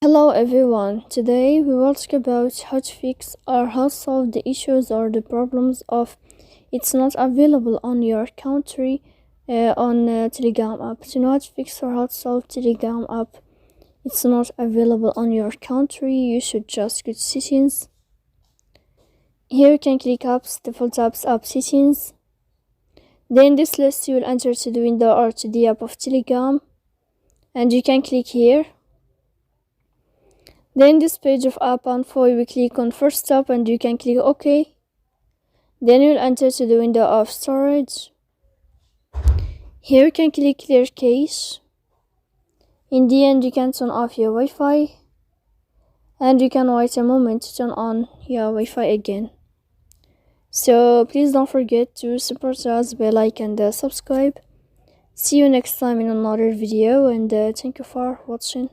Hello everyone, today we will talk about how to fix or how to solve the issues or the problems of it's not available on your country on Telegram app. To know how to fix or how to solve Telegram app, it's not available on your country, you should just go to settings. Here you can click apps, default apps, app settings. Then this list you will enter to the window or to the app of Telegram, and you can click here. Then this page of app info, you will click on first step and you can click OK. Then you will enter to the window of storage. Here you can click clear cache. In the end, you can turn off your Wi-Fi, and you can wait a moment to turn on your Wi-Fi again. So please don't forget to support us by like and subscribe. See you next time in another video, and thank you for watching.